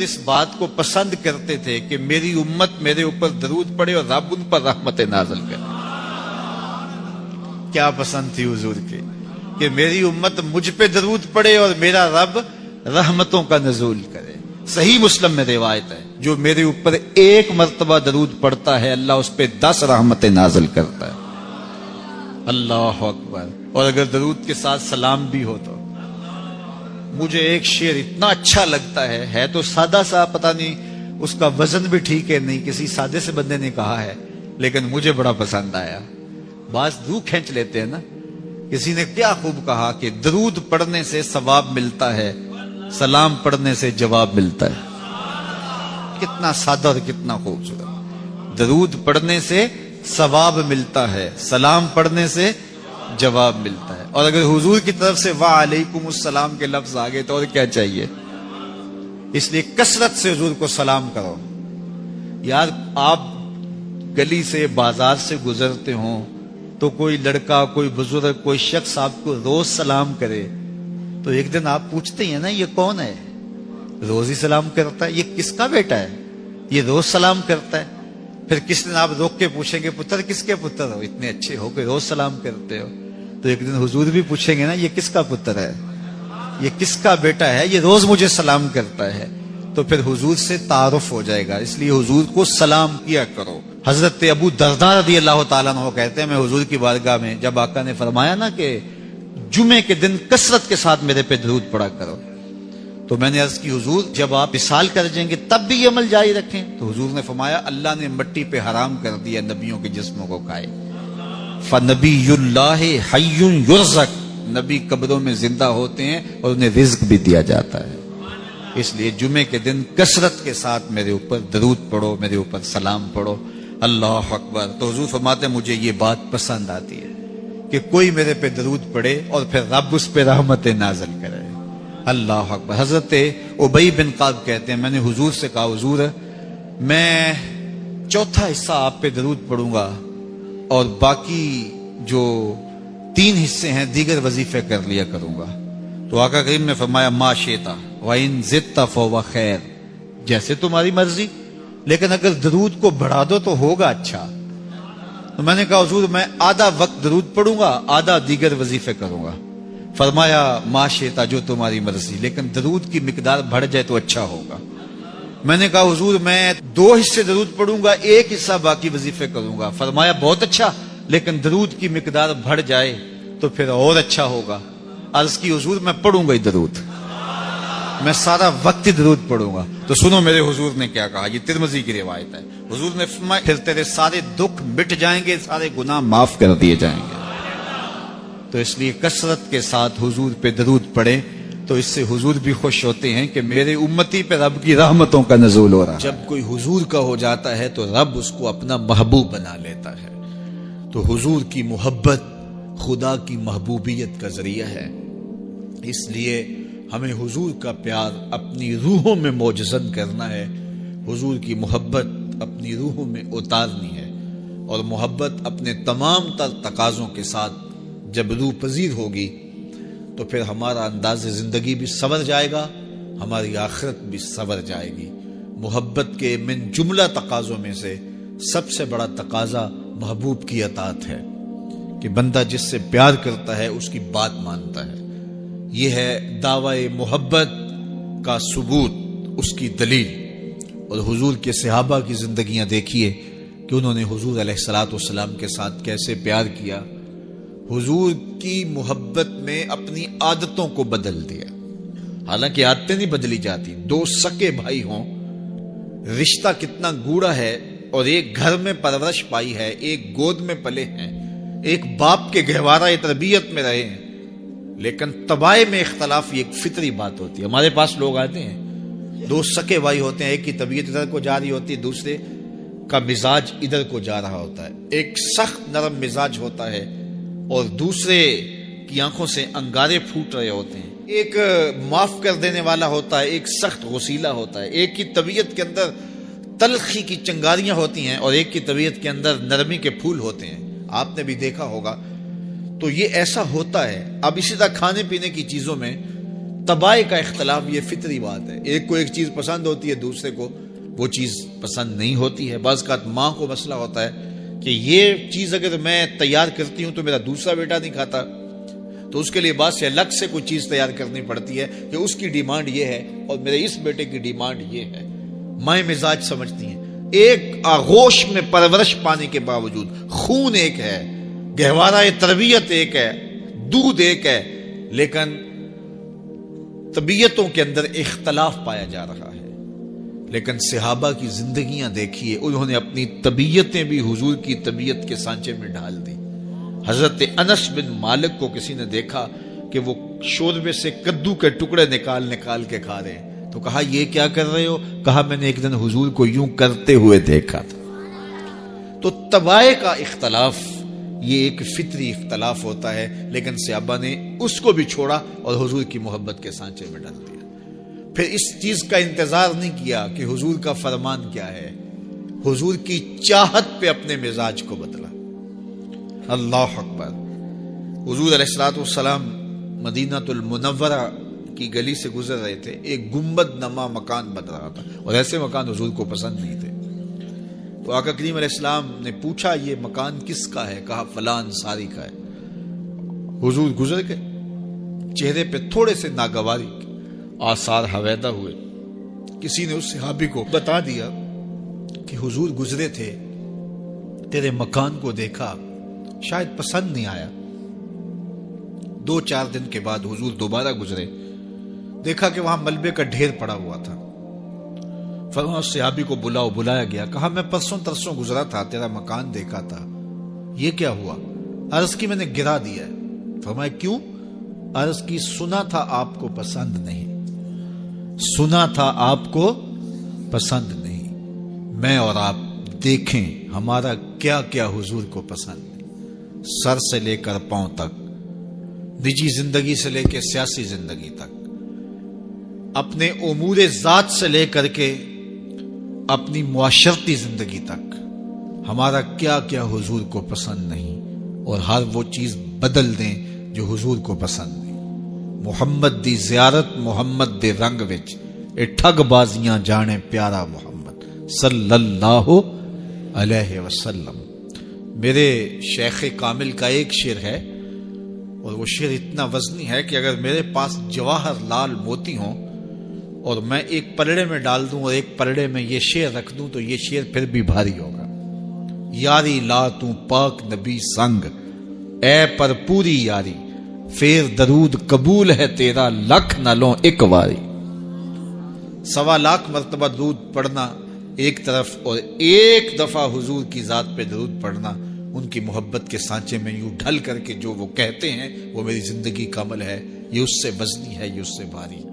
اس بات کو پسند کرتے تھے کہ میری امت میرے اوپر درود پڑے اور رب ان پر رحمت نازل کرے. کیا پسند تھی حضور کی کہ میری امت مجھ پہ درود پڑے اور میرا رب رحمتوں کا نزول کرے. صحیح مسلم میں روایت ہے جو میرے اوپر ایک مرتبہ درود پڑتا ہے اللہ اس پہ 10 رحمتیں نازل کرتا ہے. اللہ اکبر. اور اگر درود کے ساتھ سلام بھی ہو تو مجھے ایک شعر اتنا اچھا لگتا ہے تو سادہ سا, پتہ نہیں اس کا وزن بھی ٹھیک ہے نہیں, کسی سادے سے بندے نے کہا ہے لیکن مجھے بڑا پسند آیا. بعض روح کھینچ لیتے ہیں نا. کسی نے کیا خوب کہا کہ درود پڑھنے سے ثواب ملتا ہے, سلام پڑھنے سے جواب ملتا ہے. کتنا سادہ اور کتنا خوبصورت. درود پڑھنے سے ثواب ملتا ہے, سلام پڑھنے سے جواب ملتا ہے. اور اگر حضور کی طرف سے وعلیکم السلام کے لفظ آگے تو اور کیا چاہیے. اس لیے کثرت سے حضور کو سلام کرو. یار آپ گلی سے بازار سے گزرتے ہوں تو کوئی لڑکا, کوئی بزرگ, کوئی شخص آپ کو روز سلام کرے تو ایک دن آپ پوچھتے ہیں نا یہ کون ہے, روز ہی سلام کرتا ہے, یہ کس کا بیٹا ہے, یہ روز سلام کرتا ہے. پھر کس دن آپ روک کے پوچھیں گے پتر کس کے پتر ہو, اتنے اچھے ہو کہ روز سلام کرتے ہو. تو ایک دن حضور بھی پوچھیں گے نا یہ کس کا پتر ہے, یہ کس کا بیٹا ہے, یہ روز مجھے سلام کرتا ہے. تو پھر حضور سے تعارف ہو جائے گا. اس لیے حضور کو سلام کیا کرو. حضرت ابو درداء رضی اللہ تعالیٰ عنہ کہتے ہیں میں حضور کی بارگاہ میں جب آقا نے فرمایا نا کہ جمعے کے دن کثرت کے ساتھ میرے پہ درود پڑا کرو, تو میں نے عرض کی حضور جب آپ وصال کر جائیں گے تب بھی یہ عمل جاری رکھیں. تو حضور نے فرمایا اللہ نے مٹی پہ حرام کر دیا نبیوں کے جسموں کو کھائے. فنبی اللہ حی یرزق, نبی قبروں میں زندہ ہوتے ہیں اور انہیں رزق بھی دیا جاتا ہے. اس لیے جمعے کے دن کثرت کے ساتھ میرے اوپر درود پڑھو, میرے اوپر سلام پڑھو. اللہ اکبر. تو حضور فرماتے ہیں مجھے یہ بات پسند آتی ہے کہ کوئی میرے پہ درود پڑے اور پھر رب اس پہ رحمت نازل کرے. اللہ اکبر. حضرت ابی بن قعب کہتے ہیں میں نے حضور سے کہا حضور میں چوتھا حصہ آپ پہ درود پڑھوں گا اور باقی جو 3 حصے ہیں دیگر وظیفے کر لیا کروں گا. تو آقا کریم نے فرمایا ما شئت وَإِن زِدْتَ فَهُوَ خَيْرٌ, جیسے تمہاری مرضی, لیکن اگر درود کو بڑھا دو تو ہوگا اچھا. تو میں نے کہا حضور میں آدھا وقت درود پڑھوں گا, آدھا دیگر وظیفے کروں گا. فرمایا ما شئت, جو تمہاری مرضی, لیکن درود کی مقدار بڑھ جائے تو اچھا ہوگا. میں نے کہا حضور میں 2 حصے درود پڑھوں گا, 1 حصہ باقی وظیفے کروں گا. فرمایا بہت اچھا, لیکن درود کی مقدار بڑھ جائے تو پھر اور اچھا ہوگا. عرض کی حضور میں پڑھوں گا ہی درود, میں سارا وقت درود پڑھوں گا. تو سنو میرے حضور نے کیا کہا, یہ ترمذی کی روایت ہے. حضور نے فرمایا پھر تیرے سارے دکھ مٹ جائیں گے, سارے گناہ معاف کر دیے جائیں گے. تو اس لیے کثرت کے ساتھ حضور پہ درود پڑھیں تو اس سے حضور بھی خوش ہوتے ہیں کہ میرے امتی پہ رب کی رحمتوں کا نزول ہو رہا ہے. جب کوئی حضور کا ہو جاتا ہے تو رب اس کو اپنا محبوب بنا لیتا ہے. تو حضور کی محبت خدا کی محبوبیت کا ذریعہ ہے. اس لیے ہمیں حضور کا پیار اپنی روحوں میں موجزن کرنا ہے, حضور کی محبت اپنی روحوں میں اتارنی ہے. اور محبت اپنے تمام تر تقاضوں کے ساتھ جب روح پذیر ہوگی تو پھر ہمارا انداز زندگی بھی سنور جائے گا, ہماری آخرت بھی سنور جائے گی. محبت کے من جملہ تقاضوں میں سے سب سے بڑا تقاضا محبوب کی اطاعت ہے کہ بندہ جس سے پیار کرتا ہے اس کی بات مانتا ہے. یہ ہے دعوی محبت کا ثبوت, اس کی دلیل. اور حضور کے صحابہ کی زندگیاں دیکھیے کہ انہوں نے حضور علیہ الصلوۃ والسلام کے ساتھ کیسے پیار کیا. حضور کی محبت میں اپنی عادتوں کو بدل دیا. حالانکہ عادتیں نہیں بدلی جاتی. 2 سکے بھائی ہوں, رشتہ کتنا گوڑا ہے, اور ایک گھر میں پرورش پائی ہے, ایک گود میں پلے ہیں, ایک باپ کے گہوارہ تربیت میں رہے ہیں, لیکن طبائع میں اختلاف یہ ایک فطری بات ہوتی ہے. ہمارے پاس لوگ آتے ہیں 2 سکے بھائی ہوتے ہیں, ایک کی طبیعت ادھر کو جا رہی ہوتی ہے, دوسرے کا مزاج ادھر کو جا رہا ہوتا ہے. ایک سخت نرم مزاج ہوتا ہے اور دوسرے کی آنکھوں سے انگارے پھوٹ رہے ہوتے ہیں. ایک معاف کر دینے والا ہوتا ہے, ایک سخت غصیلا ہوتا ہے. ایک کی طبیعت کے اندر تلخی کی چنگاریاں ہوتی ہیں اور ایک کی طبیعت کے اندر نرمی کے پھول ہوتے ہیں. آپ نے بھی دیکھا ہوگا. تو یہ ایسا ہوتا ہے. اب اسی طرح کھانے پینے کی چیزوں میں طبائع کا اختلاف یہ فطری بات ہے. ایک کو ایک چیز پسند ہوتی ہے، دوسرے کو وہ چیز پسند نہیں ہوتی ہے. بعض اوقات ماں کو مسئلہ ہوتا ہے کہ یہ چیز اگر میں تیار کرتی ہوں تو میرا دوسرا بیٹا نہیں کھاتا، تو اس کے لیے بعد سے الگ سے کوئی چیز تیار کرنی پڑتی ہے کہ اس کی ڈیمانڈ یہ ہے اور میرے اس بیٹے کی ڈیمانڈ یہ ہے. مائیں مزاج سمجھتی ہیں. ایک آغوش میں پرورش پانے کے باوجود خون ایک ہے، گہوارہ تربیت ایک ہے، دودھ ایک ہے، لیکن طبیعتوں کے اندر اختلاف پایا جا رہا ہے. لیکن صحابہ کی زندگیاں دیکھیے، انہوں نے اپنی طبیعتیں بھی حضور کی طبیعت کے سانچے میں ڈال دی. حضرت انس بن مالک کو کسی نے دیکھا کہ وہ شوربے سے کدو کے ٹکڑے نکال نکال کے کھا رہے ہیں، تو کہا یہ کیا کر رہے ہو؟ کہا میں نے ایک دن حضور کو یوں کرتے ہوئے دیکھا تھا. تو طبائع کا اختلاف یہ ایک فطری اختلاف ہوتا ہے، لیکن صحابہ نے اس کو بھی چھوڑا اور حضور کی محبت کے سانچے میں ڈال دیا. پھر اس چیز کا انتظار نہیں کیا کہ حضور کا فرمان کیا ہے، حضور کی چاہت پہ اپنے مزاج کو بدلا. اللہ اکبر. حضور علیہ الصلوۃ والسلام مدینہ المنورہ کی گلی سے گزر رہے تھے. ایک گنبد نما مکان بن رہا تھا اور ایسے مکان حضور کو پسند نہیں تھے. تو آقا کریم علیہ السلام نے پوچھا یہ مکان کس کا ہے؟ کہا فلاں انصاری کا ہے. حضور گزر گئے، چہرے پہ تھوڑے سے ناگواری آثار حویدہ ہوئے. کسی نے اس صحابی کو بتا دیا کہ حضور گزرے تھے، تیرے مکان کو دیکھا، شاید پسند نہیں آیا. 2-4 دن کے بعد حضور دوبارہ گزرے، دیکھا کہ وہاں ملبے کا ڈھیر پڑا ہوا تھا. فرمایا اس صحابی کو بلایا گیا. کہا میں پرسوں ترسوں گزرا تھا، تیرا مکان دیکھا تھا، یہ کیا ہوا؟ عرض کی میں نے گرا دیا ہے. فرمایا کیوں؟ عرض کی سنا تھا آپ کو پسند نہیں، سنا تھا آپ کو پسند نہیں. میں اور آپ دیکھیں ہمارا کیا کیا حضور کو پسند نہیں، سر سے لے کر پاؤں تک، نجی زندگی سے لے کے سیاسی زندگی تک، اپنے امور ذات سے لے کر کے اپنی معاشرتی زندگی تک، ہمارا کیا کیا حضور کو پسند نہیں، اور ہر وہ چیز بدل دیں جو حضور کو پسند نہیں. محمد دی زیارت محمد دے رنگ وچ اے ٹھگ بازیاں جانے پیارا محمد صلی اللہ علیہ وسلم. میرے شیخ کامل کا ایک شعر ہے اور وہ شعر اتنا وزنی ہے کہ اگر میرے پاس جواہر لال موتی ہوں اور میں ایک پلڑے میں ڈال دوں اور ایک پلڑے میں یہ شعر رکھ دوں تو یہ شعر پھر بھی بھاری ہوگا. یاری لا تو پاک نبی سنگ اے پر پوری یاری، پھر درود قبول ہے تیرا لکھ نہ لوں ایک واری. 1.25 لاکھ مرتبہ درود پڑھنا ایک طرف اور ایک دفعہ حضور کی ذات پہ درود پڑھنا، ان کی محبت کے سانچے میں یوں ڈھل کر کے جو وہ کہتے ہیں وہ میری زندگی کا عمل ہے، یہ اس سے وزنی ہے، یہ اس سے بھاری ہے.